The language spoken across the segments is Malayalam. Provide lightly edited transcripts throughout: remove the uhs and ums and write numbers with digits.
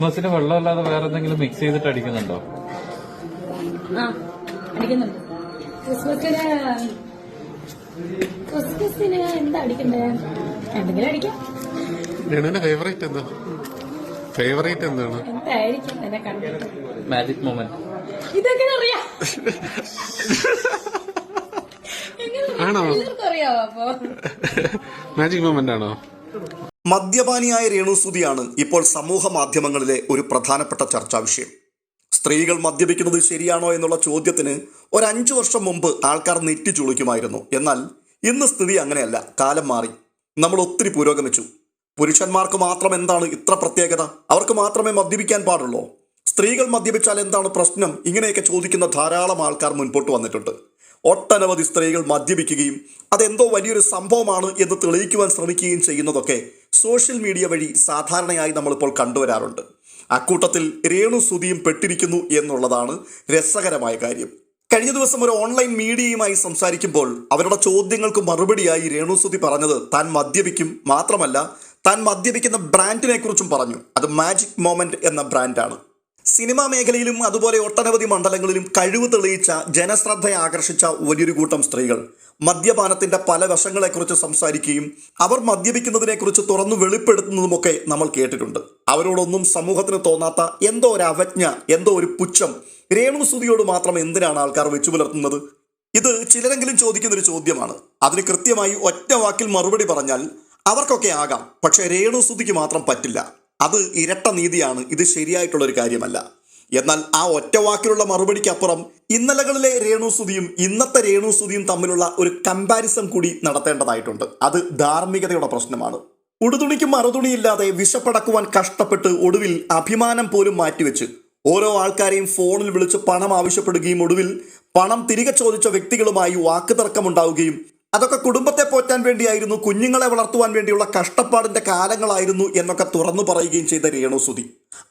ക്രിസ്മസിന് വെള്ളമല്ലാതെ വേറെ എന്തെങ്കിലും മിക്സ് ചെയ്തിട്ട് അടിക്കുന്നുണ്ടോ? അടിക്കുന്നുണ്ട്. ക്രിസ്മസിന് എന്താ അടിക്കണ്ടേ? എന്തെങ്കിലും അടിക്കാം. ഫേവറേറ്റ് എന്താണ്? എന്തായിരിക്കും എന്നെ കണ്ടിട്ട്? Magic moment. ഇതൊക്കെ അറിയാം. ആണോ? അറിയാവോ? അപ്പൊ മാജിക് മൊമെന്റ് ആണോ? മദ്യപാനിയായ രേണുസുതിയാണ് ഇപ്പോൾ സമൂഹ മാധ്യമങ്ങളിലെ ഒരു പ്രധാനപ്പെട്ട ചർച്ചാ വിഷയം. സ്ത്രീകൾ മദ്യപിക്കുന്നത് ശരിയാണോ എന്നുള്ള ചോദ്യത്തിന് ഒരു 5 വർഷം മുമ്പ് ആൾക്കാർ നെറ്റി ചുളിക്കുമായിരുന്നു. എന്നാൽ ഇന്ന് സ്ഥിതി അങ്ങനെയല്ല. കാലം മാറി. നമ്മൾ ഒത്തിരി പുരോഗമിച്ചു. പുരുഷന്മാർക്ക് മാത്രം എന്താണ് ഇത്ര പ്രത്യേകത? അവർക്ക് മാത്രമേ മദ്യപിക്കാൻ പാടുള്ളൂ? സ്ത്രീകൾ മദ്യപിച്ചാൽ എന്താണ് പ്രശ്നം? ഇങ്ങനെയൊക്കെ ചോദിക്കുന്ന ധാരാളം ആൾക്കാർ മുൻപോട്ട് വന്നിട്ടുണ്ട്. ഒട്ടനവധി സ്ത്രീകൾ മദ്യപിക്കുകയും അതെന്തോ വലിയൊരു സംഭവമാണ് എന്ന് തെളിയിക്കുവാൻ ശ്രമിക്കുകയും ചെയ്യുന്നതൊക്കെ സോഷ്യൽ മീഡിയ വഴി സാധാരണയായി നമ്മളിപ്പോൾ കണ്ടുവരാറുണ്ട്. അക്കൂട്ടത്തിൽ രേണുസുതിയും പെട്ടിരിക്കുന്നു എന്നുള്ളതാണ് രസകരമായ കാര്യം. കഴിഞ്ഞ ദിവസം ഒരു ഓൺലൈൻ മീഡിയയുമായി സംസാരിക്കുമ്പോൾ അവരുടെ ചോദ്യങ്ങൾക്ക് മറുപടിയായി രേണുസുതി പറഞ്ഞത് താൻ മദ്യപിക്കും, മാത്രമല്ല താൻ മദ്യപിക്കുന്ന ബ്രാൻഡിനെ കുറിച്ചും പറഞ്ഞു. അത് മാജിക് മൊമെന്റ് എന്ന ബ്രാൻഡാണ്. സിനിമാ മേഖലയിലും അതുപോലെ ഒട്ടനവധി മണ്ഡലങ്ങളിലും കഴിവ് തെളിയിച്ച ജനശ്രദ്ധയെ ആകർഷിച്ച വലിയൊരു കൂട്ടം സ്ത്രീകൾ മദ്യപാനത്തിന്റെ പല വശങ്ങളെക്കുറിച്ച് സംസാരിക്കുകയും അവർ മദ്യപിക്കുന്നതിനെക്കുറിച്ച് തുറന്നു വെളിപ്പെടുത്തുന്നതുമൊക്കെ നമ്മൾ കേട്ടിട്ടുണ്ട്. അവരോടൊന്നും സമൂഹത്തിന് തോന്നാത്ത എന്തോ ഒരു അവജ്ഞ, എന്തോ ഒരു പുച്ഛം രേണുസുതിയോട് മാത്രം എന്തിനാണ് ആൾക്കാർ വെച്ചു പുലർത്തുന്നത്? ഇത് ചിലരെങ്കിലും ചോദിക്കുന്നൊരു ചോദ്യമാണ്. അതിന് കൃത്യമായി ഒറ്റ വാക്കിൽ മറുപടി പറഞ്ഞാൽ അവർക്കൊക്കെ ആകാം, പക്ഷേ രേണുസുതിക്ക് മാത്രം പറ്റില്ല. അത് ഇരട്ട നീതിയാണ്. ഇത് ശരിയായിട്ടുള്ളൊരു കാര്യമല്ല. എന്നാൽ ആ ഒറ്റ വാക്കിലുള്ള മറുപടിക്കപ്പുറം ഇന്നലകളിലെ രേണുസുതിയും ഇന്നത്തെ രേണുസുതിയും തമ്മിലുള്ള ഒരു കമ്പാരിസൺ കൂടി നടത്തേണ്ടതായിട്ടുണ്ട്. അത് ധാർമ്മികതയുടെ പ്രശ്നമാണ്. ഉടുതുണിക്കും മറുതുണിയില്ലാതെ വിശപ്പടക്കുവാൻ കഷ്ടപ്പെട്ട് ഒടുവിൽ അഭിമാനം പോലും മാറ്റിവെച്ച് ഓരോ ആൾക്കാരെയും ഫോണിൽ വിളിച്ച് പണം ആവശ്യപ്പെടുകയും ഒടുവിൽ പണം തിരികെ ചോദിച്ച വ്യക്തികളുമായി വാക്കുതർക്കമുണ്ടാവുകയും അതൊക്കെ കുടുംബത്തെ പോറ്റാൻ വേണ്ടിയായിരുന്നു, കുഞ്ഞുങ്ങളെ വളർത്തുവാൻ വേണ്ടിയുള്ള കഷ്ടപ്പാടിന്റെ കാലങ്ങളായിരുന്നു എന്നൊക്കെ തുറന്നു പറയുകയും ചെയ്ത രേണുസുതി.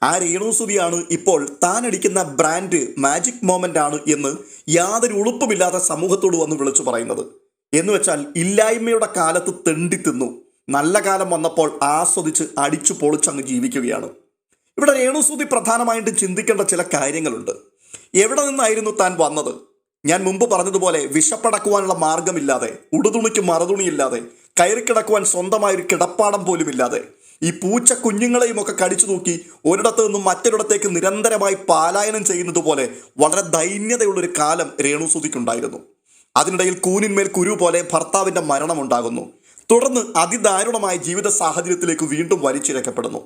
ആ രേണുസുതിയാണ് ഇപ്പോൾ താൻ അടിക്കുന്ന ബ്രാൻഡ് മാജിക് മൊമെന്റ് ആണ് എന്ന് യാതൊരു ഉളുപ്പുമില്ലാതെ സമൂഹത്തോട് വന്ന് വിളിച്ചു പറയുന്നത്. എന്ന് വെച്ചാൽ ഇല്ലായ്മയുടെ കാലത്ത് തെണ്ടി തിന്നു, നല്ല കാലം വന്നപ്പോൾ ആസ്വദിച്ച് അടിച്ചു പൊളിച്ചങ്ങ് ജീവിക്കുകയാണ്. ഇവിടെ രേണുസുതി പ്രധാനമായിട്ടും ചിന്തിക്കേണ്ട ചില കാര്യങ്ങളുണ്ട്. എവിടെ നിന്നായിരുന്നു താൻ വന്നത്? ഞാൻ മുമ്പ് പറഞ്ഞതുപോലെ വിശപ്പടക്കുവാനുള്ള മാർഗമില്ലാതെ, ഉടുതുണിക്ക് മറുതുണിയില്ലാതെ, കയറിക്കിടക്കുവാൻ സ്വന്തമായൊരു കിടപ്പാടം പോലുമില്ലാതെ, ഈ പൂച്ച കുഞ്ഞുങ്ങളെയും ഒക്കെ കടിച്ചു നോക്കി ഒരിടത്ത് നിന്നും മറ്റൊരിടത്തേക്ക് നിരന്തരമായി പാലായനം ചെയ്യുന്നത് പോലെ വളരെ ദൈന്യതയുള്ളൊരു കാലം രേണുസുതിക്കുണ്ടായിരുന്നു. അതിനിടയിൽ കൂനിന്മേൽ കുരു പോലെ ഭർത്താവിൻ്റെ മരണമുണ്ടാകുന്നു. തുടർന്ന് അതിദാരുണമായ ജീവിത സാഹചര്യത്തിലേക്ക് വീണ്ടും വലിച്ചിഴക്കപ്പെടുന്നു.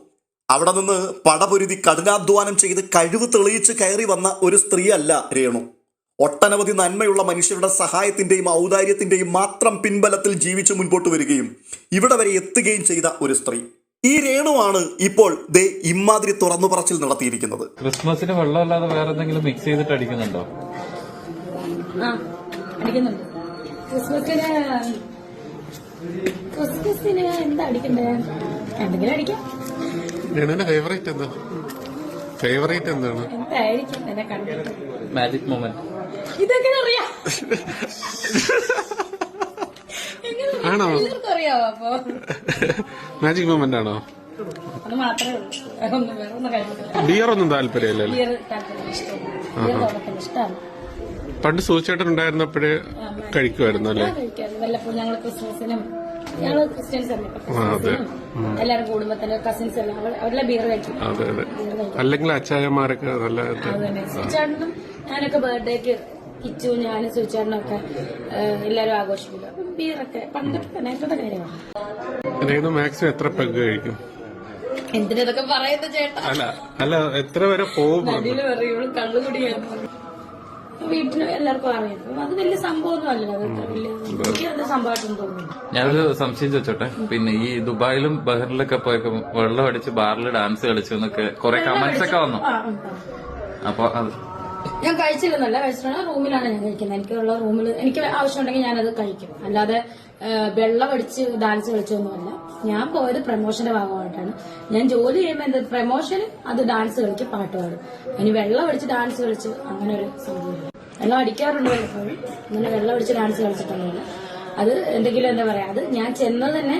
അവിടെ നിന്ന് പടപൊരുതി കഠിനാധ്വാനം ചെയ്ത് കഴിവ് തെളിയിച്ച് കയറി വന്ന ഒരു സ്ത്രീയല്ല രേണു. ഒട്ടനവധി നന്മയുള്ള മനുഷ്യരുടെ സഹായത്തിന്റെയും ഔദാര്യത്തിന്റെയും മാത്രം പിൻബലത്തിൽ ജീവിച്ച് മുൻപോട്ട് വരികയും ഇവിടെ വരെ എത്തുകയും ചെയ്ത ഒരു സ്ത്രീ. ഈ രേണുവാണ് ഇപ്പോൾ ദേ ഇമ്മാതിരി തുറന്നു പറച്ചിൽ നടത്തിയിരിക്കുന്നത്. ക്രിസ്മസിന് വെള്ളമല്ലാതെ വേറെ എന്തെങ്കിലും മിക്സ് ചെയ്തിട്ട് അടിക്കുന്നുണ്ടോ? അടിക്കുന്നുണ്ട്. ക്രിസ്മസിന് എന്താ അടിക്കണ്ടേ? എന്തെങ്കിലും അടിക്കാം. ഫേവറേറ്റ് എന്താണ്? എന്തായിരിക്കും എന്നെ കണ്ടിട്ട്? Magic moment. ഇതൊക്കെ അറിയാം. ആണോ? അറിയാവോ? അപ്പൊ മാജിക് മൊമെന്റ് ആണോ? അത് മാത്രമേ ഉള്ളൂ. വേറൊന്നും കഴിക്കത്തില്ല. ബിയർ ഒന്നും താല്പര്യമില്ലല്ലോ? ഇഷ്ടമാണ്. പണ്ട് സൂചേട്ടൻ ഉണ്ടായിരുന്നപ്പോഴേ കഴിക്കുമായിരുന്നു അല്ലേ? വല്ലപ്പോഴും ഞങ്ങൾ ക്രിസ്മസിനും, ഞങ്ങള് ക്രിസ്ത്യൻസ് അല്ലേ, എല്ലാരും കുടുംബത്തില് കസിൻസ് എല്ലാം അവരെല്ലാം ബിയർ കഴിക്കും. അതെ അതെ. അല്ലെങ്കിൽ അച്ചായന്മാരൊക്കെ നല്ല സുചേട്ടനും ഞാനൊക്കെ ബർത്ത്ഡേക്ക് കിച്ചു, ഞാനും സുചേട്ടനും ഒക്കെ എല്ലാരും ആഘോഷിക്കില്ല. അപ്പം ബിയറൊക്കെ പണ്ടൊക്കെ നേരത്തെ കാര്യമാണ്. മാക്സിമം എത്ര പെഗ് കഴിക്കും? എന്തിനൊക്കെ പറയുന്ന ചേട്ടാ? അല്ല എത്ര വരെ പോകും? പറയുള്ളൂ കള്ളുകുടിയായിരുന്നു. വീട്ടില് എല്ലാവർക്കും അറിയാം. അത് വലിയ സംഭവമൊന്നും അല്ല. എനിക്ക് വലിയ സംഭവമായിട്ടൊന്നും തോന്നുന്നു. ഞാനൊരു സംശയം ചോദിച്ചോട്ടെ. പിന്നെ ഈ ദുബായിലും ബഹറിലൊക്കെ പോയപ്പോ വെള്ളം അടിച്ച് ബാറിൽ ഡാൻസ് കളിച്ചു എന്നൊക്കെ കുറെ കമന്റ്സ് ഒക്കെ വന്നു. അപ്പൊ ഞാൻ കഴിച്ചില്ലെന്നല്ല, കഴിച്ചിട്ടുള്ള റൂമിലാണ് ഞാൻ കഴിക്കുന്നത്. എനിക്കുള്ള റൂമിൽ എനിക്ക് ആവശ്യമുണ്ടെങ്കിൽ ഞാനത് കഴിക്കും. അല്ലാതെ വെള്ളം അടിച്ച് ഡാൻസ് കളിച്ചൊന്നുമല്ല. ഞാൻ പോയത് പ്രമോഷന്റെ ഭാഗമായിട്ടാണ്. ഞാൻ ജോലി ചെയ്യുമ്പോൾ എന്താ പ്രമോഷന് അത് ഡാൻസ് കളിക്കും, പാട്ട് പാടും. ഇനി വെള്ളം അടിച്ച് ഡാൻസ് കളിച്ച് അങ്ങനെ ഒരു സംഭവമില്ല. വെള്ളം അടിക്കാറുണ്ട് പലപ്പോഴും, അങ്ങനെ വെള്ളം അടിച്ച് ഡാൻസ് കളിച്ചിട്ടൊന്നുമില്ല. അത് എന്തെങ്കിലും എന്താ പറയാ, അത് ഞാൻ ചെന്നത് തന്നെ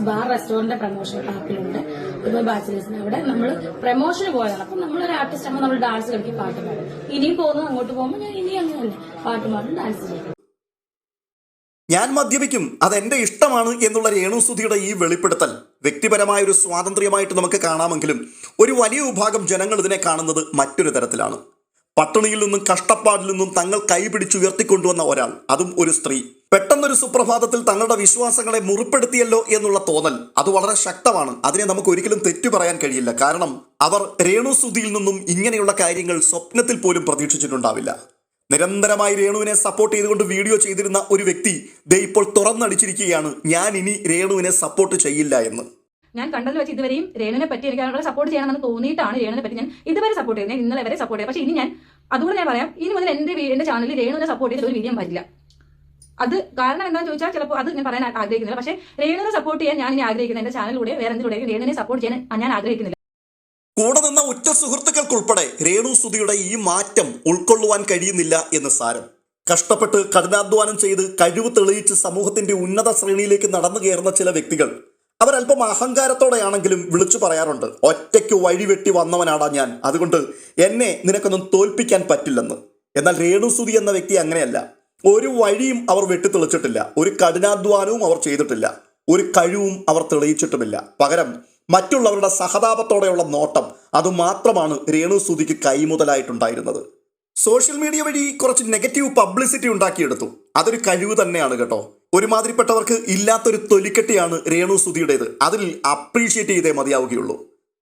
ബാർ റെസ്റ്റോറന്റിന്റെ പ്രമോഷൻ ആപ്പിലുണ്ട്. ഇപ്പൊ ബാച്ചിലേഴ്സിന് അവിടെ നമ്മൾ പ്രൊമോഷന് പോയതാണ്. അപ്പൊ നമ്മളൊരു ആർട്ടിസ്റ്റ് ആകുമ്പോൾ നമ്മൾ ഡാൻസ് കളിക്കും, പാട്ട് പാടും. ഇനിയും പോകുന്നത് അങ്ങോട്ട് പോകുമ്പോൾ ഞാൻ ഇനി അങ്ങനെ തന്നെ പാട്ട് പാടും, ഡാൻസ് ചെയ്യും. ഞാൻ മദ്യപിക്കും, അതെന്റെ ഇഷ്ടമാണ് എന്നുള്ള രേണുസുധിയുടെ ഈ വെളിപ്പെടുത്തൽ വ്യക്തിപരമായ ഒരു സ്വാതന്ത്ര്യമായിട്ട് നമുക്ക് കാണാമെങ്കിലും ഒരു വലിയ വിഭാഗം ജനങ്ങൾ ഇതിനെ കാണുന്നത് മറ്റൊരു തരത്തിലാണ്. പട്ടിണിയിൽ നിന്നും കഷ്ടപ്പാടിൽ നിന്നും തങ്ങൾ കൈപിടിച്ചുയർത്തിക്കൊണ്ടുവന്ന ഒരാൾ, അതും ഒരു സ്ത്രീ, പെട്ടെന്നൊരു സുപ്രഭാതത്തിൽ തങ്ങളുടെ വിശ്വാസങ്ങളെ മുറിപ്പെടുത്തിയല്ലോ എന്നുള്ള തോന്നൽ അത് വളരെ ശക്തമാണ്. അതിനെ നമുക്ക് ഒരിക്കലും തെറ്റു പറയാൻ കഴിയില്ല. കാരണം അവർ രേണുസുധിയിൽ നിന്നും ഇങ്ങനെയുള്ള കാര്യങ്ങൾ സ്വപ്നത്തിൽ പോലും പ്രതീക്ഷിച്ചിട്ടുണ്ടാവില്ല. നിരന്തരമായി രേണുവിനെ സപ്പോർട്ട് ചെയ്തുകൊണ്ട് വീഡിയോ ചെയ്തിരുന്ന ഒരു വ്യക്തി ദേ ഇപ്പോൾ തുറന്നടിച്ചിരിക്കുകയാണ്, ഞാൻ ഇനി രേണുവിനെ സപ്പോർട്ട് ചെയ്യില്ല എന്ന്. ഞാൻ കണ്ടതിൽ വെച്ച് ഇതുവരെയും രേണുവിനെ പറ്റി എനിക്ക് വളരെ സപ്പോർട്ട് ചെയ്യണമെന്ന് തോന്നിയിട്ടാണ് രേണുവിനെ പറ്റി ഞാൻ ഇതുവരെ സപ്പോർട്ട് ചെയ്തത്. ഞാൻ ഇന്നലെ വരെ സപ്പോർട്ട് ചെയ്തത്. പക്ഷേ ഇനി ഞാൻ അതുകൊണ്ട് ഞാൻ പറയാം, ഇനി മുതൽ എന്റെ ചാനലിൽ രേണുവിനെ സപ്പോർട്ട് ചെയ്തിട്ട് ഒരു വീഡിയോ വരില്ല. അത് കാരണം എന്താണെന്ന് ചോദിച്ചാൽ ചിലപ്പോൾ അത് ഞാൻ പറയാൻ ആഗ്രഹിക്കുന്നില്ല. പക്ഷേ രേണുവിനെ സപ്പോർട്ട് ചെയ്യാൻ ഞാൻ ഇനി ആഗ്രഹിക്കുന്നത് എന്റെ ചാനലിലൂടെ വേറെ എന്തിലൂടെയും രേണുവിനെ സപ്പോർട്ട് ചെയ്യാൻ ഞാൻ ആഗ്രഹിക്കുന്നില്ല. കൂടെ നിന്ന ഉറ്റ സുഹൃത്തുക്കൾക്കുൾപ്പെടെ രേണുസുധിയുടെ ഈ മാറ്റം ഉൾക്കൊള്ളുവാൻ കഴിയുന്നില്ല എന്ന് സാരം. കഷ്ടപ്പെട്ട് കഠിനാധ്വാനം ചെയ്ത് കഴിവ് തെളിയിച്ച് സമൂഹത്തിന്റെ ഉന്നത ശ്രേണിയിലേക്ക് നടന്നു കയറുന്ന ചില വ്യക്തികൾ അവരല്പം അഹങ്കാരത്തോടെയാണെങ്കിലും വിളിച്ചു പറയാറുണ്ട്, ഒറ്റയ്ക്ക് വഴിവെട്ടി വന്നവനാടാ ഞാൻ, അതുകൊണ്ട് എന്നെ നിനക്കൊന്നും തോൽപ്പിക്കാൻ പറ്റില്ലെന്ന്. എന്നാൽ രേണുസുധി എന്ന വ്യക്തി അങ്ങനെയല്ല. ഒരു വഴിയും അവർ വെട്ടിത്തെളിച്ചിട്ടില്ല, ഒരു കഠിനാധ്വാനവും അവർ ചെയ്തിട്ടില്ല, ഒരു കഴിവും അവർ തെളിയിച്ചിട്ടുമില്ല. പകരം മറ്റുള്ളവരുടെ സഹതാപത്തോടെയുള്ള നോട്ടം അതുമാത്രമാണ് രേണുസുധിക്ക് കൈമുതലായിട്ടുണ്ടായിരുന്നത്. സോഷ്യൽ മീഡിയ വഴി കുറച്ച് നെഗറ്റീവ് പബ്ലിസിറ്റി ഉണ്ടാക്കിയെടുത്തു. അതൊരു കഴിവ് തന്നെയാണ് കേട്ടോ. ഒരുമാതിരിപ്പെട്ടവർക്ക് ഇല്ലാത്തൊരു തൊലിക്കെട്ടിയാണ് രേണുസുധിയുടേത്. അതിൽ അപ്രീഷിയേറ്റ് ചെയ്തേ മതിയാവുകയുള്ളൂ.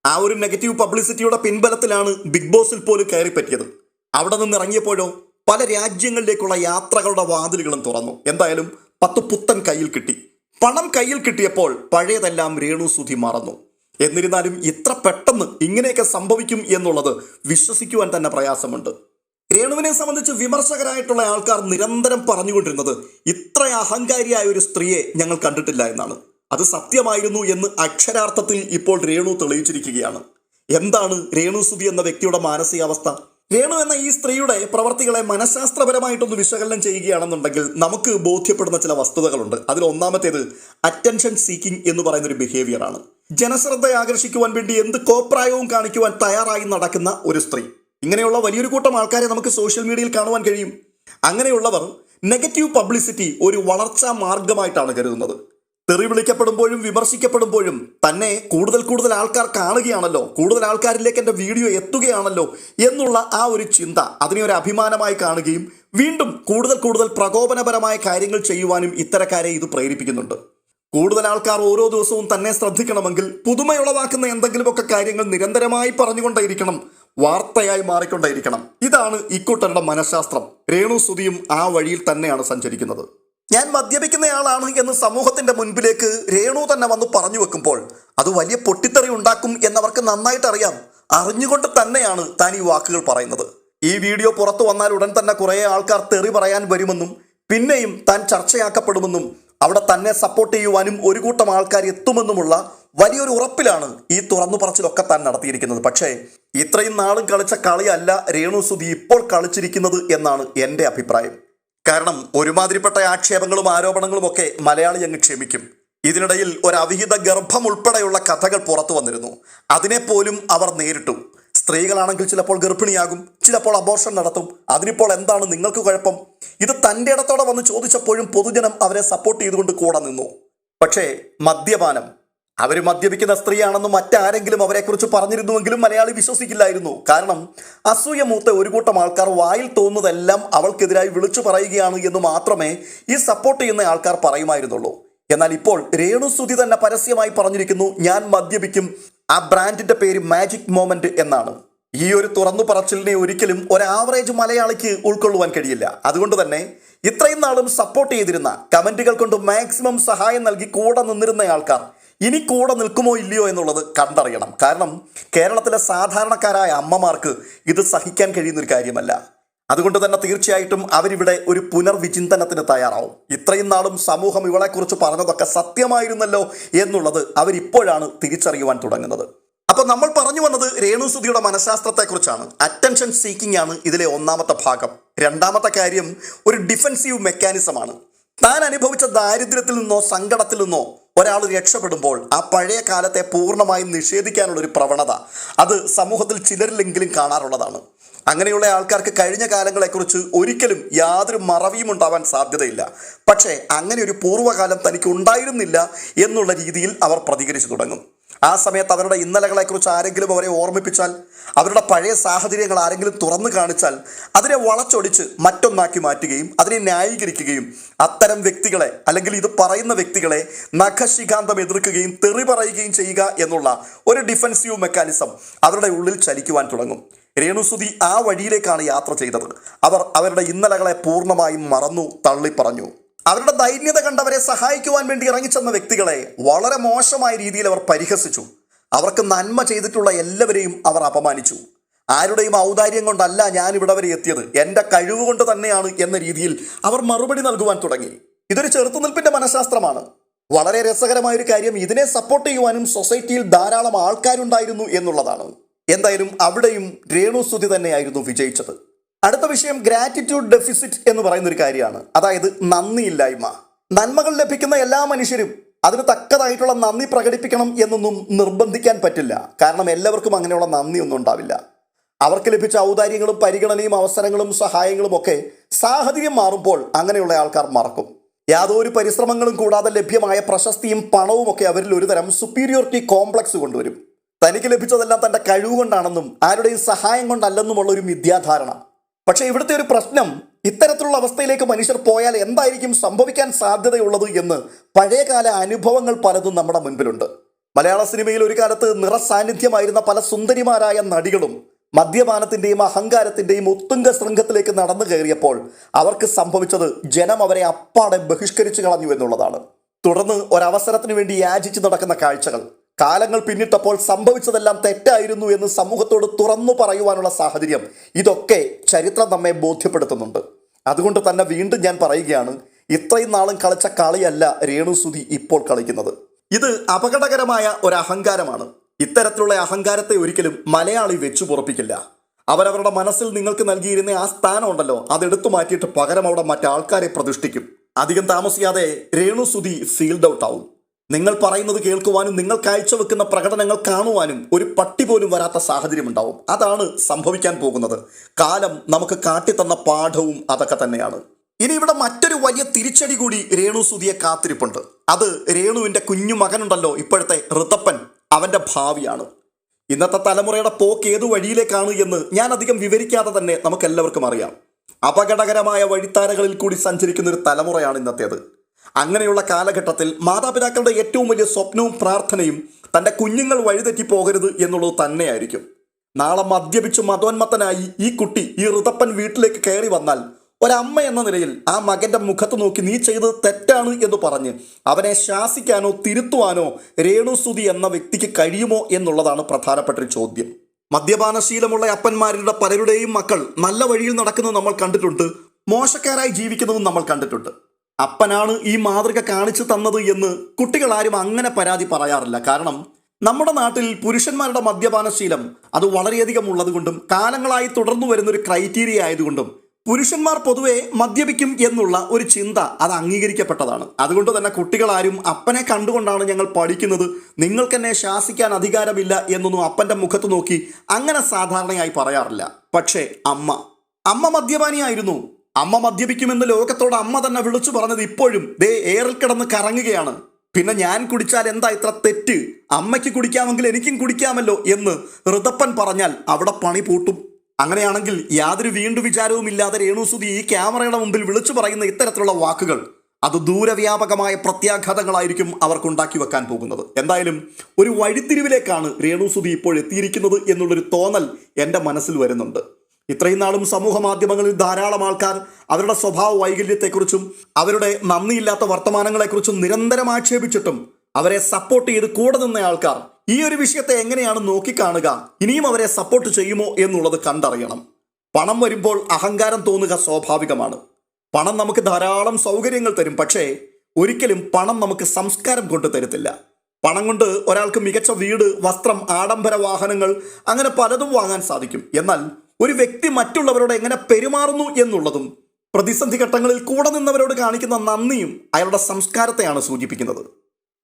ആ ഒരു നെഗറ്റീവ് പബ്ലിസിറ്റിയുടെ പിൻബലത്തിലാണ് ബിഗ് ബോസിൽ പോലും കയറിപ്പറ്റിയത്. അവിടെ നിന്ന് ഇറങ്ങിയപ്പോഴോ പല രാജ്യങ്ങളിലേക്കുള്ള യാത്രകളുടെ വാതിലുകളും തുറന്നു. എന്തായാലും 10 പുത്തൻ കയ്യിൽ കിട്ടി. പണം കയ്യിൽ കിട്ടിയപ്പോൾ പഴയതെല്ലാം രേണുസുധി മറന്നു. എന്നിരുന്നാലും ഇത്ര പെട്ടെന്ന് ഇങ്ങനെയൊക്കെ സംഭവിക്കും എന്നുള്ളത് വിശ്വസിക്കുവാൻ തന്നെ പ്രയാസമുണ്ട്. രേണുവിനെ സംബന്ധിച്ച് വിമർശകരായിട്ടുള്ള ആൾക്കാർ നിരന്തരം പറഞ്ഞുകൊണ്ടിരുന്നത് ഇത്ര അഹങ്കാരിയായ ഒരു സ്ത്രീയെ ഞങ്ങൾ കണ്ടിട്ടില്ല എന്നാണ്. അത് സത്യമായിരുന്നു എന്ന് അക്ഷരാർത്ഥത്തിൽ ഇപ്പോൾ രേണു തെളിയിച്ചിരിക്കുകയാണ്. എന്താണ് രേണുസുധി എന്ന വ്യക്തിയുടെ മാനസികാവസ്ഥ? രേണു എന്ന ഈ സ്ത്രീയുടെ പ്രവർത്തികളെ മനഃശാസ്ത്രപരമായിട്ടൊന്ന് വിശകലനം ചെയ്യുകയാണെന്നുണ്ടെങ്കിൽ നമുക്ക് ബോധ്യപ്പെടുന്ന ചില വസ്തുതകളുണ്ട്. അതിൽ ഒന്നാമത്തേത് അറ്റൻഷൻ സീക്കിംഗ് എന്ന് പറയുന്ന ഒരു ബിഹേവിയറാണ്. ജനശ്രദ്ധ ആകർഷിക്കുവാൻ വേണ്ടി എന്ത് കോപ്രായവും കാണിക്കുവാൻ തയ്യാറായി നടക്കുന്ന ഒരു സ്ത്രീ. ഇങ്ങനെയുള്ള വലിയൊരു കൂട്ടം ആൾക്കാരെ നമുക്ക് സോഷ്യൽ മീഡിയയിൽ കാണുവാൻ കഴിയും. അങ്ങനെയുള്ളവർ നെഗറ്റീവ് പബ്ലിസിറ്റി ഒരു വളർച്ചാ മാർഗമായിട്ടാണ് കരുതുന്നത്. തെറി വിളിക്കപ്പെടുമ്പോഴും വിമർശിക്കപ്പെടുമ്പോഴും തന്നെ കൂടുതൽ ആൾക്കാർ കാണുകയാണല്ലോ, കൂടുതൽ ആൾക്കാരിലേക്ക് എൻ്റെ വീഡിയോ എത്തുകയാണല്ലോ എന്നുള്ള ആ ഒരു ചിന്ത അതിനെ ഒരു അഭിമാനമായി കാണുകയും വീണ്ടും കൂടുതൽ പ്രകോപനപരമായ കാര്യങ്ങൾ ചെയ്യുവാനും ഇത്തരക്കാരെ ഇത് പ്രേരിപ്പിക്കുന്നുണ്ട്. കൂടുതൽ ആൾക്കാർ ഓരോ ദിവസവും തന്നെ ശ്രദ്ധിക്കണമെങ്കിൽ പുതുമയുളവാക്കുന്ന എന്തെങ്കിലുമൊക്കെ കാര്യങ്ങൾ നിരന്തരമായി പറഞ്ഞുകൊണ്ടേയിരിക്കണം, വാർത്തയായി മാറിക്കൊണ്ടേയിരിക്കണം. ഇതാണ് ഇക്കൂട്ടരുടെ മനഃശാസ്ത്രം. രേണുസുധിയും ആ വഴിയിൽ തന്നെയാണ് സഞ്ചരിക്കുന്നത്. ഞാൻ മദ്യപിക്കുന്നയാളാണ് എന്ന് സമൂഹത്തിന്റെ മുൻപിലേക്ക് രേണു തന്നെ വന്ന് പറഞ്ഞു വെക്കുമ്പോൾ അത് വലിയ പൊട്ടിത്തെറി ഉണ്ടാക്കും എന്നവർക്ക് നന്നായിട്ട് അറിയാം. അറിഞ്ഞുകൊണ്ട് തന്നെയാണ് താൻ ഈ വാക്കുകൾ പറയുന്നത്. ഈ വീഡിയോ പുറത്തു വന്നാൽ ഉടൻ തന്നെ കുറേ ആൾക്കാർ തെറി പറയാൻ വരുമെന്നും പിന്നെയും താൻ ചർച്ചയാക്കപ്പെടുമെന്നും അവിടെ തന്നെ സപ്പോർട്ട് ചെയ്യുവാനും ഒരു കൂട്ടം ആൾക്കാർ എത്തുമെന്നുമുള്ള വലിയൊരു ഉറപ്പിലാണ് ഈ തുറന്നു പറച്ചിലൊക്കെ താൻ നടത്തിയിരിക്കുന്നത്. പക്ഷേ ഇത്രയും നാളും കളിച്ച കളിയല്ല രേണുസുധി ഇപ്പോൾ കളിച്ചിരിക്കുന്നത് എന്നാണ് എൻ്റെ അഭിപ്രായം. കാരണം ഒരുമാതിരിപ്പെട്ട ആക്ഷേപങ്ങളും ആരോപണങ്ങളും ഒക്കെ മലയാളി അങ്ങ് ക്ഷമിക്കും. ഇതിനിടയിൽ ഒരു അവിഹിത ഗർഭം ഉൾപ്പെടെയുള്ള കഥകൾ പുറത്തു വന്നിരുന്നു. അതിനെപ്പോലും അവർ നേരിട്ടു. സ്ത്രീകളാണെങ്കിൽ ചിലപ്പോൾ ഗർഭിണിയാകും, ചിലപ്പോൾ അബോർഷൻ നടത്തും. അതിനിപ്പോൾ എന്താണ് നിങ്ങൾക്ക് കുഴപ്പം? ഇത് തൻ്റെ ഇടത്തോടെ വന്ന് ചോദിച്ചപ്പോഴും പൊതുജനം അവരെ സപ്പോർട്ട് ചെയ്തുകൊണ്ട് കൂടെ നിന്നു. പക്ഷേ മദ്യപാനം, അവർ മദ്യപിക്കുന്ന സ്ത്രീയാണെന്ന് മറ്റാരെങ്കിലും അവരെക്കുറിച്ച് പറഞ്ഞിരുന്നുവെങ്കിലും മലയാളി വിശ്വസിക്കില്ലായിരുന്നു. കാരണം അസൂയ മൂത്ത ഒരു കൂട്ടം ആൾക്കാർ വായിൽ തോന്നുന്നതെല്ലാം അവൾക്കെതിരായി വിളിച്ചു പറയുകയാണ് എന്ന് മാത്രമേ ഈ സപ്പോർട്ട് ചെയ്യുന്ന ആൾക്കാർ പറയുമായിരുന്നുള്ളൂ. എന്നാൽ ഇപ്പോൾ രേണുസുധി തന്നെ പരസ്യമായി പറഞ്ഞിരിക്കുന്നു, ഞാൻ മദ്യപിക്കും, ആ ബ്രാൻഡിന്റെ പേര് മാജിക് മൊമെന്റ് എന്നാണ്. ഈ ഒരു തുറന്നു പറച്ചിലിനെ ഒരിക്കലും ഒരു ആവറേജ് മലയാളിക്ക് ഉൾക്കൊള്ളുവാൻ കഴിയില്ല. അതുകൊണ്ട് തന്നെ ഇത്രയും നാളും സപ്പോർട്ട് ചെയ്തിരുന്ന, കമന്റുകൾ കൊണ്ട് മാക്സിമം സഹായം നൽകി കൂടെ നിന്നിരുന്ന ആൾക്കാർ ഇനി കൂടെ നിൽക്കുമോ ഇല്ലയോ എന്നുള്ളത് കണ്ടറിയണം. കാരണം കേരളത്തിലെ സാധാരണക്കാരായ അമ്മമാർക്ക് ഇത് സഹിക്കാൻ കഴിയുന്നൊരു കാര്യമല്ല. അതുകൊണ്ട് തന്നെ തീർച്ചയായിട്ടും അവരിവിടെ ഒരു പുനർവിചിന്തനത്തിന് തയ്യാറാവും. ഇത്രയും നാളും സമൂഹം ഇവളെക്കുറിച്ച് പറഞ്ഞതൊക്കെ സത്യമായിരുന്നല്ലോ എന്നുള്ളത് അവരിപ്പോഴാണ് തിരിച്ചറിയുവാൻ തുടങ്ങുന്നത്. അപ്പൊ നമ്മൾ പറഞ്ഞു വന്നത് രേണുസുധിയുടെ മനഃശാസ്ത്രത്തെക്കുറിച്ചാണ്. അറ്റൻഷൻ സീക്കിംഗ് ആണ് ഇതിലെ ഒന്നാമത്തെ ഭാഗം. രണ്ടാമത്തെ കാര്യം ഒരു ഡിഫെൻസീവ് മെക്കാനിസമാണ്. താൻ അനുഭവിച്ച ദാരിദ്ര്യത്തിൽ നിന്നോ സങ്കടത്തിൽ നിന്നോ ഒരാൾ രക്ഷപ്പെടുമ്പോൾ ആ പഴയ കാലത്തെ പൂർണ്ണമായും നിഷേധിക്കാനുള്ളൊരു പ്രവണത അത് സമൂഹത്തിൽ ചിലരിലെങ്കിലും കാണാറുള്ളതാണ്. അങ്ങനെയുള്ള ആൾക്കാർക്ക് കഴിഞ്ഞ കാലങ്ങളെക്കുറിച്ച് ഒരിക്കലും യാതൊരു മറവിയും ഉണ്ടാവാൻ സാധ്യതയില്ല. പക്ഷേ അങ്ങനെ ഒരു പൂർവ്വകാലം തനിക്ക് ഉണ്ടായിരുന്നില്ല എന്നുള്ള രീതിയിൽ അവർ പ്രതികരിച്ചു തുടങ്ങും. ആ സമയത്ത് അവരുടെ ഇന്നലകളെക്കുറിച്ച് ആരെങ്കിലും അവരെ ഓർമ്മിപ്പിച്ചാൽ, അവരുടെ പഴയ സാഹചര്യങ്ങൾ ആരെങ്കിലും തുറന്നു കാണിച്ചാൽ അതിനെ വളച്ചൊടിച്ച് മറ്റൊന്നാക്കി മാറ്റുകയും അതിനെ ന്യായീകരിക്കുകയും അത്തരം വ്യക്തികളെ അല്ലെങ്കിൽ ഇത് പറയുന്ന വ്യക്തികളെ നഖശിഖാന്തം എതിർക്കുകയും തെറി പറയുകയും ചെയ്യുക എന്നുള്ള ഒരു ഡിഫെൻസീവ് മെക്കാനിസം അവരുടെ ഉള്ളിൽ ചലിക്കുവാൻ തുടങ്ങും. രേണുസുതി ആ വഴിയിലേക്കാണ് യാത്ര ചെയ്തത്. അവർ അവരുടെ ഇന്നലകളെ പൂർണ്ണമായും മറന്നു, തള്ളിപ്പറഞ്ഞു. അവരുടെ ദൈന്യത കണ്ടവരെ സഹായിക്കുവാൻ വേണ്ടി ഇറങ്ങിച്ചെന്ന വ്യക്തികളെ വളരെ മോശമായ രീതിയിൽ അവർ പരിഹസിച്ചു. അവർക്ക് നന്മ ചെയ്തിട്ടുള്ള എല്ലാവരെയും അവർ അപമാനിച്ചു. ആരുടെയും ഔദാര്യം കൊണ്ടല്ല ഞാൻ ഇവിടെ വരെ എത്തിയത്, എൻ്റെ കഴിവ് കൊണ്ട് തന്നെയാണ് എന്ന രീതിയിൽ അവർ മറുപടി നൽകുവാൻ തുടങ്ങി. ഇതൊരു ചെറുത്തുനിൽപ്പിന്റെ മനഃശാസ്ത്രമാണ്. വളരെ രസകരമായൊരു കാര്യം, ഇതിനെ സപ്പോർട്ട് ചെയ്യുവാനും സൊസൈറ്റിയിൽ ധാരാളം ആൾക്കാരുണ്ടായിരുന്നു എന്നുള്ളതാണ്. എന്തായാലും അവിടെയും രേണുസുതി തന്നെയായിരുന്നു വിജയിച്ചത്. അടുത്ത വിഷയം ഗ്രാറ്റിറ്റ്യൂഡ് ഡെഫിസിറ്റ് എന്ന് പറയുന്ന ഒരു കാര്യമാണ്. അതായത് നന്ദിയില്ലായ്മ. നന്മകൾ ലഭിക്കുന്ന എല്ലാ മനുഷ്യരും അതിന് തക്കതായിട്ടുള്ള നന്ദി പ്രകടിപ്പിക്കണം എന്നൊന്നും നിർബന്ധിക്കാൻ പറ്റില്ല. കാരണം എല്ലാവർക്കും അങ്ങനെയുള്ള നന്ദിയൊന്നും ഉണ്ടാവില്ല. അവർക്ക് ലഭിച്ച ഔദാര്യങ്ങളും പരിഗണനയും അവസരങ്ങളും സഹായങ്ങളും ഒക്കെ സാഹചര്യം മാറുമ്പോൾ അങ്ങനെയുള്ള ആൾക്കാർ മറക്കും. യാതൊരു പരിശ്രമങ്ങളും കൂടാതെ ലഭ്യമായ പ്രശസ്തിയും പണവും ഒക്കെ അവരിൽ ഒരുതരം സുപ്പീരിയോറിറ്റി കോംപ്ലക്സ് കൊണ്ടുവരും. തനിക്ക് ലഭിച്ചതെല്ലാം തൻ്റെ കഴിവ് കൊണ്ടാണെന്നും ആരുടെയും സഹായം കൊണ്ടല്ലെന്നുമുള്ള ഒരു മിഥ്യാധാരണ. പക്ഷേ ഇവിടുത്തെ ഒരു പ്രശ്നം, ഇത്തരത്തിലുള്ള അവസ്ഥയിലേക്ക് മനുഷ്യർ പോയാൽ എന്തായിരിക്കും സംഭവിക്കാൻ സാധ്യതയുള്ളത് എന്ന് പഴയകാല അനുഭവങ്ങൾ പലതും നമ്മുടെ മുൻപിലുണ്ട്. മലയാള സിനിമയിൽ ഒരു കാലത്ത് നിറസാന്നിധ്യമായിരുന്ന പല സുന്ദരിമാരായ നടികളും മദ്യപാനത്തിൻ്റെയും അഹങ്കാരത്തിൻ്റെയും ഉത്തുംഗ ശൃംഖത്തിലേക്ക് നടന്നു കയറിയപ്പോൾ അവർക്ക് സംഭവിച്ചത് ജനം അവരെ അപ്പാടെ ബഹിഷ്കരിച്ചു കളഞ്ഞു എന്നുള്ളതാണ്. തുടർന്ന് ഒരവസരത്തിന് വേണ്ടി യാചിച്ച് നടക്കുന്ന കാഴ്ചകൾ. കാലങ്ങൾ പിന്നിട്ടപ്പോൾ സംഭവിച്ചതെല്ലാം തെറ്റായിരുന്നു എന്ന് സമൂഹത്തോട് തുറന്നു പറയുവാനുള്ള സാഹചര്യം, ഇതൊക്കെ ചരിത്രം നമ്മെ ബോധ്യപ്പെടുത്തുന്നുണ്ട്. അതുകൊണ്ട് തന്നെ വീണ്ടും ഞാൻ പറയുകയാണ്, ഇത്രയും നാളും കളിച്ച കളിയല്ല രേണുസുതി ഇപ്പോൾ കളിക്കുന്നത്. ഇത് അപകടകരമായ ഒരു അഹങ്കാരമാണ്. ഇത്തരത്തിലുള്ള അഹങ്കാരത്തെ ഒരിക്കലും മലയാളി വെച്ചു പൊറപ്പിക്കില്ല. അവരവരുടെ മനസ്സിൽ നിങ്ങൾക്ക് നൽകിയിരുന്ന ആ സ്ഥാനം ഉണ്ടല്ലോ, അതെടുത്തു മാറ്റിയിട്ട് പകരം അവിടെ മറ്റാൾക്കാരെ പ്രതിഷ്ഠിക്കും. അധികം താമസിയാതെ രേണുസുതി ഫീൽഡ് ഔട്ട് ആവും. നിങ്ങൾ പറയുന്നത് കേൾക്കുവാനും നിങ്ങൾ കാഴ്ചവെക്കുന്ന പ്രകടനങ്ങൾ കാണുവാനും ഒരു പട്ടി പോലും വരാത്ത സാഹചര്യം ഉണ്ടാവും. അതാണ് സംഭവിക്കാൻ പോകുന്നത്. കാലം നമുക്ക് കാട്ടിത്തന്ന പാഠവും അതൊക്കെ തന്നെയാണ്. ഇനി ഇവിടെ മറ്റൊരു വലിയ തിരിച്ചടി കൂടി രേണുസുതിയെ കാത്തിരിപ്പുണ്ട്. അത് രേണുവിൻ്റെ കുഞ്ഞു മകനുണ്ടല്ലോ, ഇപ്പോഴത്തെ ഋതപ്പൻ, അവൻ്റെ ഭാവിയാണ്. ഇന്നത്തെ തലമുറയുടെ പോക്ക് ഏതു വഴിയിലേക്കാണ് എന്ന് ഞാൻ അധികം വിവരിക്കാതെ തന്നെ നമുക്കെല്ലാവർക്കും അറിയാം. അപകടകരമായ വഴിത്താരകളിൽ കൂടി സഞ്ചരിക്കുന്ന ഒരു തലമുറയാണ് ഇന്നത്തേത്. അങ്ങനെയുള്ള കാലഘട്ടത്തിൽ മാതാപിതാക്കളുടെ ഏറ്റവും വലിയ സ്വപ്നവും പ്രാർത്ഥനയും തൻ്റെ കുഞ്ഞുങ്ങൾ വഴിതെറ്റി പോകരുത് എന്നുള്ളത് തന്നെയായിരിക്കും. നാളെ മദ്യപിച്ച് മതോന്മത്തനായി ഈ കുട്ടി, ഈ ഋതപ്പൻ വീട്ടിലേക്ക് കയറി വന്നാൽ ഒരമ്മ എന്ന നിലയിൽ ആ മകൻ്റെ മുഖത്ത് നോക്കി നീ ചെയ്തത് തെറ്റാണ് എന്ന് പറഞ്ഞ് അവനെ ശാസിക്കാനോ തിരുത്തുവാനോ രേണുസുതി എന്ന വ്യക്തിക്ക് കഴിയുമോ എന്നുള്ളതാണ് പ്രധാനപ്പെട്ട ഒരു ചോദ്യം. മദ്യപാനശീലമുള്ള അപ്പന്മാരുടെ പലരുടെയും മക്കൾ നല്ല വഴിയിൽ നടക്കുന്നത് നമ്മൾ കണ്ടിട്ടുണ്ട്, മോശക്കാരായി ജീവിക്കുന്നതും നമ്മൾ കണ്ടിട്ടുണ്ട്. അപ്പനാണ് ഈ മാതൃക കാണിച്ചു തന്നത് എന്ന് കുട്ടികൾ ആരും അങ്ങനെ പരാതി പറയാറില്ല. കാരണം നമ്മുടെ നാട്ടിൽ പുരുഷന്മാരുടെ മദ്യപാനശീലം അത് വളരെയധികം ഉള്ളതുകൊണ്ടും കാലങ്ങളായി തുടർന്നു വരുന്നൊരു ക്രൈറ്റീരിയ ആയതുകൊണ്ടും പുരുഷന്മാർ പൊതുവെ മദ്യപിക്കും എന്നുള്ള ഒരു ചിന്ത അത് അംഗീകരിക്കപ്പെട്ടതാണ്. അതുകൊണ്ട് തന്നെ കുട്ടികളാരും അപ്പനെ കണ്ടുകൊണ്ടാണ് ഞങ്ങൾ പഠിക്കുന്നത്, നിങ്ങൾക്കെന്നെ ശാസിക്കാൻ അധികാരമില്ല എന്നൊന്നും അപ്പൻ്റെ മുഖത്ത് നോക്കി അങ്ങനെ സാധാരണയായി പറയാറില്ല. പക്ഷേ അമ്മ മദ്യപാനിയായിരുന്നു. അമ്മ മദ്യപിക്കുമെന്ന് ലോകത്തോട് അമ്മ തന്നെ വിളിച്ചു പറഞ്ഞത് ഇപ്പോഴും ദേ ഏറിൽ കിടന്ന് കറങ്ങുകയാണ്. പിന്നെ ഞാൻ കുടിച്ചാൽ എന്താ ഇത്ര തെറ്റ്, അമ്മയ്ക്ക് കുടിക്കാമെങ്കിൽ എനിക്കും കുടിക്കാമല്ലോ എന്ന് ഋതപ്പൻ പറഞ്ഞാൽ അവിടെ പണി പൂട്ടും. അങ്ങനെയാണെങ്കിൽ യാതൊരു വീണ്ടു വിചാരവും ഇല്ലാതെ രേണുസുതി ഈ ക്യാമറയുടെ മുമ്പിൽ വിളിച്ചു പറയുന്ന ഇത്തരത്തിലുള്ള വാക്കുകൾ അത് ദൂരവ്യാപകമായ പ്രത്യാഘാതങ്ങളായിരിക്കും അവർക്കുണ്ടാക്കി വെക്കാൻ പോകുന്നത്. എന്തായാലും ഒരു വഴിത്തിരിവിലേക്കാണ് രേണുസുതി ഇപ്പോൾ എത്തിയിരിക്കുന്നത് എന്നുള്ളൊരു തോന്നൽ എൻ്റെ മനസ്സിൽ വരുന്നുണ്ട്. ഇത്രയും നാളും സമൂഹ മാധ്യമങ്ങളിൽ ധാരാളം ആൾക്കാർ അവരുടെ സ്വഭാവ വൈകല്യത്തെക്കുറിച്ചും അവരുടെ നന്ദിയില്ലാത്ത വർത്തമാനങ്ങളെക്കുറിച്ചും നിരന്തരം ആക്ഷേപിച്ചിട്ടും അവരെ സപ്പോർട്ട് ചെയ്ത് കൂടെ നിന്ന ആൾക്കാർ ഈ ഒരു വിഷയത്തെ എങ്ങനെയാണ് നോക്കിക്കാണുക, ഇനിയും അവരെ സപ്പോർട്ട് ചെയ്യുമോ എന്നുള്ളത് കണ്ടറിയണം. പണം വരുമ്പോൾ അഹങ്കാരം തോന്നുക സ്വാഭാവികമാണ്. പണം നമുക്ക് ധാരാളം സൗകര്യങ്ങൾ തരും, പക്ഷേ ഒരിക്കലും പണം നമുക്ക് സംസ്കാരം കൊണ്ട് തരത്തില്ല. പണം കൊണ്ട് ഒരാൾക്ക് മികച്ച വീട്, വസ്ത്രം, ആഡംബര വാഹനങ്ങൾ അങ്ങനെ പലതും വാങ്ങാൻ സാധിക്കും. എന്നാൽ ഒരു വ്യക്തി മറ്റുള്ളവരോട് എങ്ങനെ പെരുമാറുന്നു എന്നുള്ളതും പ്രതിസന്ധി ഘട്ടങ്ങളിൽ കൂടെ നിന്നവരോട് കാണിക്കുന്ന നന്ദിയും അയാളുടെ സംസ്കാരത്തെയാണ് സൂചിപ്പിക്കുന്നത്.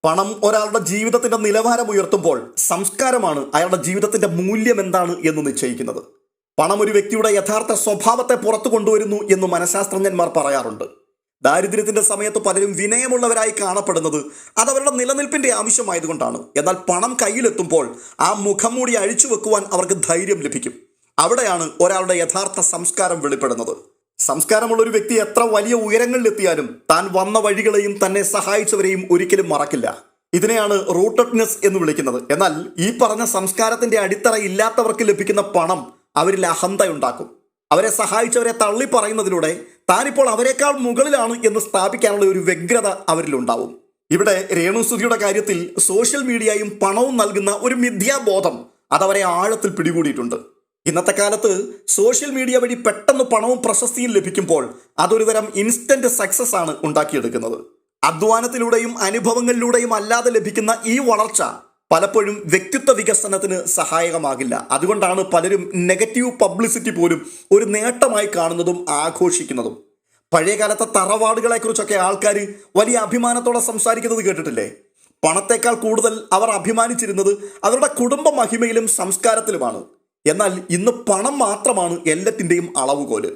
പണം ഒരാളുടെ ജീവിതത്തിന്റെ നിലവാരം ഉയർത്തുമ്പോൾ സംസ്കാരമാണ് അയാളുടെ ജീവിതത്തിന്റെ മൂല്യം എന്താണ് എന്ന് നിശ്ചയിക്കുന്നത്. പണം ഒരു വ്യക്തിയുടെ യഥാർത്ഥ സ്വഭാവത്തെ പുറത്തു കൊണ്ടുവരുന്നു എന്ന് മനഃശാസ്ത്രജ്ഞന്മാർ പറയാറുണ്ട്. ദാരിദ്ര്യത്തിന്റെ സമയത്ത് പലരും വിനയമുള്ളവരായി കാണപ്പെടുന്നത് അതവരുടെ നിലനിൽപ്പിന്റെ ആവശ്യമായതുകൊണ്ടാണ്. എന്നാൽ പണം കയ്യിലെത്തുമ്പോൾ ആ മുഖം മൂടി അഴിച്ചു വെക്കുവാൻ അവർക്ക് ധൈര്യം ലഭിക്കും. അവിടെയാണ് ഒരാളുടെ യഥാർത്ഥ സംസ്കാരം വെളിപ്പെടുന്നത്. സംസ്കാരമുള്ള ഒരു വ്യക്തി എത്ര വലിയ ഉയരങ്ങളിലെത്തിയാലും താൻ വന്ന വഴികളെയും തന്നെ സഹായിച്ചവരെയും ഒരിക്കലും മറക്കില്ല. ഇതിനെയാണ് റൂട്ടഡ്നെസ് എന്ന് വിളിക്കുന്നത്. എന്നാൽ ഈ പറഞ്ഞ സംസ്കാരത്തിന്റെ അടിത്തറ ഇല്ലാത്തവർക്ക് ലഭിക്കുന്ന പണം അവരിൽ അഹന്തയുണ്ടാക്കും. അവരെ സഹായിച്ചവരെ തള്ളി പറയുന്നതിലൂടെ താനിപ്പോൾ അവരെക്കാൾ മുകളിലാണ് എന്ന് സ്ഥാപിക്കാനുള്ള ഒരു വ്യഗ്രത അവരിലുണ്ടാവും. ഇവിടെ രേണുസുതിയുടെ കാര്യത്തിൽ സോഷ്യൽ മീഡിയയും പണവും നൽകുന്ന ഒരു മിഥ്യാബോധം അതവരെ ആഴത്തിൽ പിടികൂടിയിട്ടുണ്ട്. ഇന്നത്തെ കാലത്ത് സോഷ്യൽ മീഡിയ വഴി പെട്ടെന്ന് പണവും പ്രശസ്തിയും ലഭിക്കുമ്പോൾ അതൊരു തരം ഇൻസ്റ്റന്റ് സക്സസ് ആണ് ഉണ്ടാക്കിയെടുക്കുന്നത്. അധ്വാനത്തിലൂടെയും അനുഭവങ്ങളിലൂടെയും അല്ലാതെ ലഭിക്കുന്ന ഈ വളർച്ച പലപ്പോഴും വ്യക്തിത്വ വികസനത്തിന് സഹായകമാകില്ല. അതുകൊണ്ടാണ് പലരും നെഗറ്റീവ് പബ്ലിസിറ്റി പോലും ഒരു നേട്ടമായി കാണുന്നതും ആഘോഷിക്കുന്നതും. പഴയകാലത്തെ തറവാടുകളെക്കുറിച്ചൊക്കെ ആൾക്കാർ വലിയ അഭിമാനത്തോടെ സംസാരിക്കുന്നത് കേട്ടിട്ടില്ലേ? പണത്തേക്കാൾ കൂടുതൽ അവർ അഭിമാനിച്ചിരുന്നത് അവരുടെ കുടുംബ മഹിമയിലും സംസ്കാരത്തിലുമാണ്. എന്നാൽ ഇന്ന് പണം മാത്രമാണ് എല്ലാത്തിൻ്റെയും അളവുകോല്.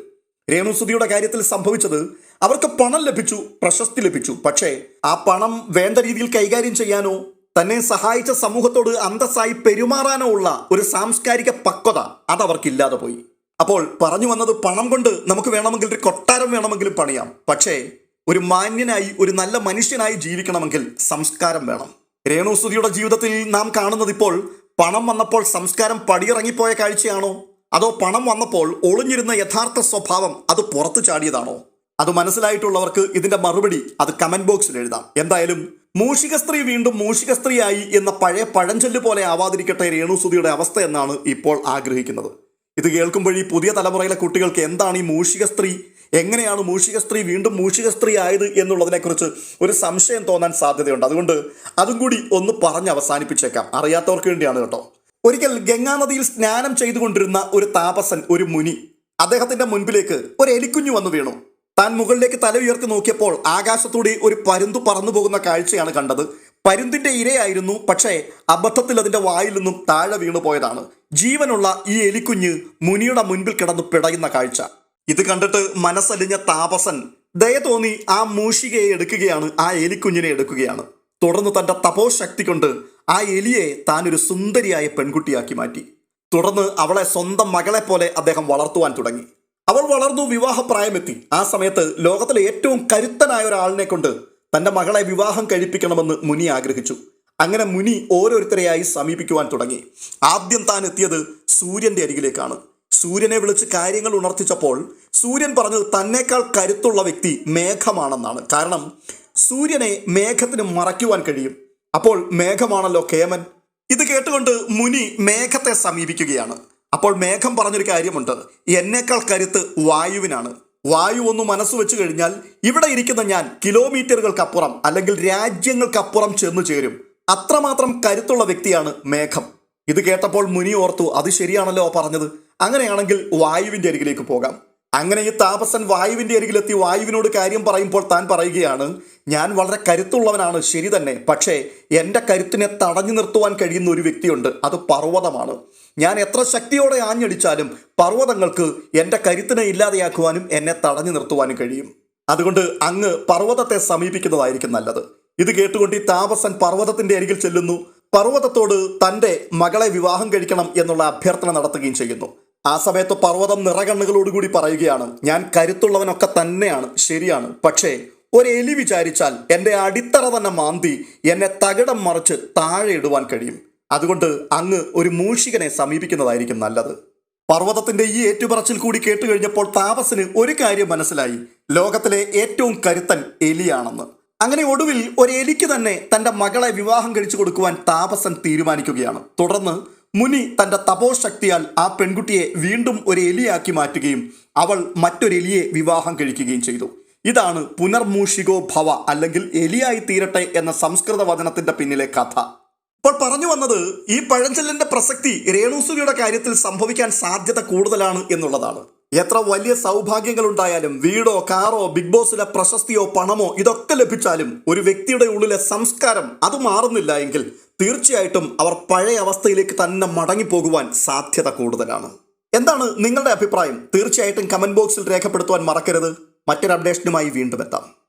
രേണുസുതിയുടെ കാര്യത്തിൽ സംഭവിച്ചത് അവർക്ക് പണം ലഭിച്ചു, പ്രശസ്തി ലഭിച്ചു. പക്ഷേ ആ പണം വേണ്ട രീതിയിൽ കൈകാര്യം ചെയ്യാനോ തന്നെ സഹായിച്ച സമൂഹത്തോട് അന്തസ്സായി പെരുമാറാനോ ഉള്ള ഒരു സാംസ്കാരിക പക്വത അതവർക്കില്ലാതെ പോയി. അപ്പോൾ പറഞ്ഞു വന്നത്, പണം കൊണ്ട് നമുക്ക് വേണമെങ്കിൽ ഒരു കൊട്ടാരം വേണമെങ്കിലും പണിയാം. പക്ഷേ ഒരു മാന്യനായി ഒരു നല്ല മനുഷ്യനായി ജീവിക്കണമെങ്കിൽ സംസ്കാരം വേണം. രേണുസുതിയുടെ ജീവിതത്തിൽ നാം കാണുന്നത് ഇപ്പോൾ പണം വന്നപ്പോൾ സംസ്കാരം പടിയിറങ്ങിപ്പോയ കാഴ്ചയാണോ, അതോ പണം വന്നപ്പോൾ ഒളിഞ്ഞിരുന്ന യഥാർത്ഥ സ്വഭാവം അത് പുറത്തു ചാടിയതാണോ? അത് മനസ്സിലായിട്ടുള്ളവർക്ക് ഇതിന്റെ മറുപടി അത് കമന്റ് ബോക്സിൽ എഴുതാം. എന്തായാലും മൂഷിക സ്ത്രീ വീണ്ടും മൂഷിക സ്ത്രീയായി എന്ന പഴയ പഴഞ്ചൊല്ല് പോലെ ആവാതിരിക്കട്ടെ രേണുസുതിയുടെ അവസ്ഥ എന്നാണ് ഇപ്പോൾ ആഗ്രഹിക്കുന്നത്. ഇത് കേൾക്കുമ്പോൾ ഈ പുതിയ തലമുറയിലെ കുട്ടികൾക്ക് എന്താണ് ഈ മൂഷിക സ്ത്രീ, എങ്ങനെയാണ് മൂഷിക സ്ത്രീ വീണ്ടും മൂഷിക സ്ത്രീ ആയത് എന്നുള്ളതിനെക്കുറിച്ച് ഒരു സംശയം തോന്നാൻ സാധ്യതയുണ്ട്. അതുകൊണ്ട് അതും കൂടി ഒന്ന് പറഞ്ഞ് അവസാനിപ്പിച്ചേക്കാം, അറിയാത്തവർക്ക് വേണ്ടിയാണ് കേട്ടോ. ഒരിക്കൽ ഗംഗാനദിയിൽ സ്നാനം ചെയ്തുകൊണ്ടിരുന്ന ഒരു താപസൻ, ഒരു മുനി, അദ്ദേഹത്തിന്റെ മുൻപിലേക്ക് ഒരു എലിക്കുഞ്ഞു വന്നു വീണു. താൻ മുകളിലേക്ക് തല ഉയർത്തി നോക്കിയപ്പോൾ ആകാശത്തൂടെ ഒരു പരുന്തു പറന്നു പോകുന്ന കാഴ്ചയാണ് കണ്ടത്. പരുന്തിന്റെ ഇരയായിരുന്നു, പക്ഷേ അബദ്ധത്തിൽ അതിന്റെ വായിൽ നിന്നും താഴെ വീണു പോയതാണ്. ജീവനുള്ള ഈ എലിക്കുഞ്ഞ് മുനിയുടെ മുൻപിൽ കിടന്ന് പിടയുന്ന കാഴ്ച ഇത് കണ്ടിട്ട് മനസ്സലിഞ്ഞ താപസൻ ദയ തോന്നി ആ മൂഷികയെ എടുക്കുകയാണ്, ആ എലിക്കുഞ്ഞിനെ എടുക്കുകയാണ്. തുടർന്ന് തന്റെ തപോശക്തി കൊണ്ട് ആ എലിയെ താൻ ഒരു സുന്ദരിയായ പെൺകുട്ടിയാക്കി മാറ്റി. തുടർന്ന് അവളെ സ്വന്തം മകളെ പോലെ അദ്ദേഹം വളർത്തുവാൻ തുടങ്ങി. അവൾ വളർന്നു വിവാഹപ്രായമെത്തി. ആ സമയത്ത് ലോകത്തിലെ ഏറ്റവും കരുത്തനായ ഒരാളിനെ കൊണ്ട് തന്റെ മകളെ വിവാഹം കഴിപ്പിക്കണമെന്ന് മുനി ആഗ്രഹിച്ചു. അങ്ങനെ മുനി ഓരോരുത്തരെയായി സമീപിക്കുവാൻ തുടങ്ങി. ആദ്യം താൻ എത്തിയത് സൂര്യന്റെ അരികിലേക്കാണ്. സൂര്യനെ വിളിച്ച് കാര്യങ്ങൾ ഉണർത്തിച്ചപ്പോൾ സൂര്യൻ പറഞ്ഞത് തന്നേക്കാൾ കരുത്തുള്ള വ്യക്തി മേഘമാണെന്നാണ്. കാരണം സൂര്യനെ മേഘത്തിന് മറയ്ക്കുവാൻ കഴിയും. അപ്പോൾ മേഘമാണല്ലോ കേമൻ. ഇത് കേട്ടുകൊണ്ട് മുനി മേഘത്തെ സമീപിക്കുകയാണ്. അപ്പോൾ മേഘം പറഞ്ഞൊരു കാര്യമുണ്ട്, എന്നേക്കാൾ കരുത്ത് വായുവിനാണ്. വായു ഒന്ന് മനസ്സ് വെച്ച് കഴിഞ്ഞാൽ ഇവിടെ ഇരിക്കുന്ന ഞാൻ കിലോമീറ്ററുകൾക്കപ്പുറം അല്ലെങ്കിൽ രാജ്യങ്ങൾക്കപ്പുറം ചെന്നു ചേരും. അത്രമാത്രം കരുത്തുള്ള വ്യക്തിയാണ് മേഘം. ഇത് കേട്ടപ്പോൾ മുനി ഓർത്തു, അത് ശരിയാണല്ലോ പറഞ്ഞത്, അങ്ങനെയാണെങ്കിൽ വായുവിന്റെ അരികിലേക്ക് പോകാം. അങ്ങനെ ഈ താപസൻ വായുവിന്റെ അരികിലെത്തി വായുവിനോട് കാര്യം പറയുമ്പോൾ താൻ പറയുകയാണ്, ഞാൻ വളരെ കരുത്തുള്ളവനാണ്, ശരി തന്നെ, പക്ഷേ എൻ്റെ കരുത്തിനെ തടഞ്ഞു നിർത്തുവാൻ കഴിയുന്ന ഒരു വ്യക്തിയുണ്ട്, അത് പർവ്വതമാണ്. ഞാൻ എത്ര ശക്തിയോടെ ആഞ്ഞടിച്ചാലും പർവ്വതങ്ങൾക്ക് എൻ്റെ കരുത്തിനെ ഇല്ലാതെയാക്കുവാനും എന്നെ തടഞ്ഞു നിർത്തുവാനും കഴിയും. അതുകൊണ്ട് അങ്ങ് പർവ്വതത്തെ സമീപിക്കുന്നതായിരിക്കും നല്ലത്. ഇത് കേട്ടുകൊണ്ട് ഈ താപസൻ പർവ്വതത്തിന്റെ അരികിൽ ചെല്ലുന്നു. പർവ്വതത്തോട് തൻ്റെ മകളെ വിവാഹം കഴിക്കണം എന്നുള്ള അഭ്യർത്ഥന നടത്തുകയും ചെയ്യുന്നു. ആ സമയത്ത് പർവ്വതം നിറകണ്ണുകളോടുകൂടി പറയുകയാണ്, ഞാൻ കരുത്തുള്ളവനൊക്കെ തന്നെയാണ്, ശരിയാണ്, പക്ഷേ ഒരു എലി വിചാരിച്ചാൽ എൻ്റെ അടിത്തറ തന്നെ മാന്തി എന്നെ തകിടം മറിച്ച് താഴെ ഇടുവാൻ കഴിയും. അതുകൊണ്ട് അങ്ങ് ഒരു മൂഷികനെ സമീപിക്കുന്നതായിരിക്കും നല്ലത്. പർവ്വതത്തിന്റെ ഈ ഏറ്റുപറച്ചിൽ കൂടി കേട്ട് കഴിഞ്ഞപ്പോൾ താപസന് ഒരു കാര്യം മനസ്സിലായി, ലോകത്തിലെ ഏറ്റവും കരുത്തൻ എലിയാണെന്ന്. അങ്ങനെ ഒടുവിൽ ഒരു എലിക്ക് തന്നെ തൻ്റെ മകളെ വിവാഹം കഴിച്ചു കൊടുക്കുവാൻ താപസൻ തീരുമാനിക്കുകയാണ്. തുടർന്ന് മുനി തൻ്റെ തപോശക്തിയാൽ ആ പെൺകുട്ടിയെ വീണ്ടും ഒരു എലിയാക്കി മാറ്റുകയും അവൾ മറ്റൊരു എലിയെ വിവാഹം കഴിക്കുകയും ചെയ്തു. ഇതാണ് പുനർമൂഷികോ ഭവ അല്ലെങ്കിൽ എലിയായി തീരട്ടെ എന്ന സംസ്കൃത വചനത്തിന്റെ പിന്നിലെ കഥ. അപ്പോൾ പറഞ്ഞു വന്നത്, ഈ പഴഞ്ചൊല്ലിന്റെ പ്രസക്തി രേണുസുതിയുടെ കാര്യത്തിൽ സംഭവിക്കാൻ സാധ്യത കൂടുതലാണ് എന്നുള്ളതാണ്. എത്ര വലിയ സൗഭാഗ്യങ്ങളുണ്ടായാലും വീടോ കാറോ ബിഗ് ബോസിലെ പ്രശസ്തിയോ പണമോ ഇതൊക്കെ ലഭിച്ചാലും ഒരു വ്യക്തിയുടെ ഉള്ളിലെ സംസ്കാരം അത് മാറുന്നില്ല എങ്കിൽ തീർച്ചയായിട്ടും അവർ പഴയ അവസ്ഥയിലേക്ക് തന്നെ മടങ്ങിപ്പോകുവാൻ സാധ്യത കൂടുതലാണ്. എന്താണ് നിങ്ങളുടെ അഭിപ്രായം? തീർച്ചയായിട്ടും കമന്റ് ബോക്സിൽ രേഖപ്പെടുത്തുവാൻ മറക്കരുത്. മറ്റൊരു അപ്ഡേഷനുമായി വീണ്ടും എത്താം.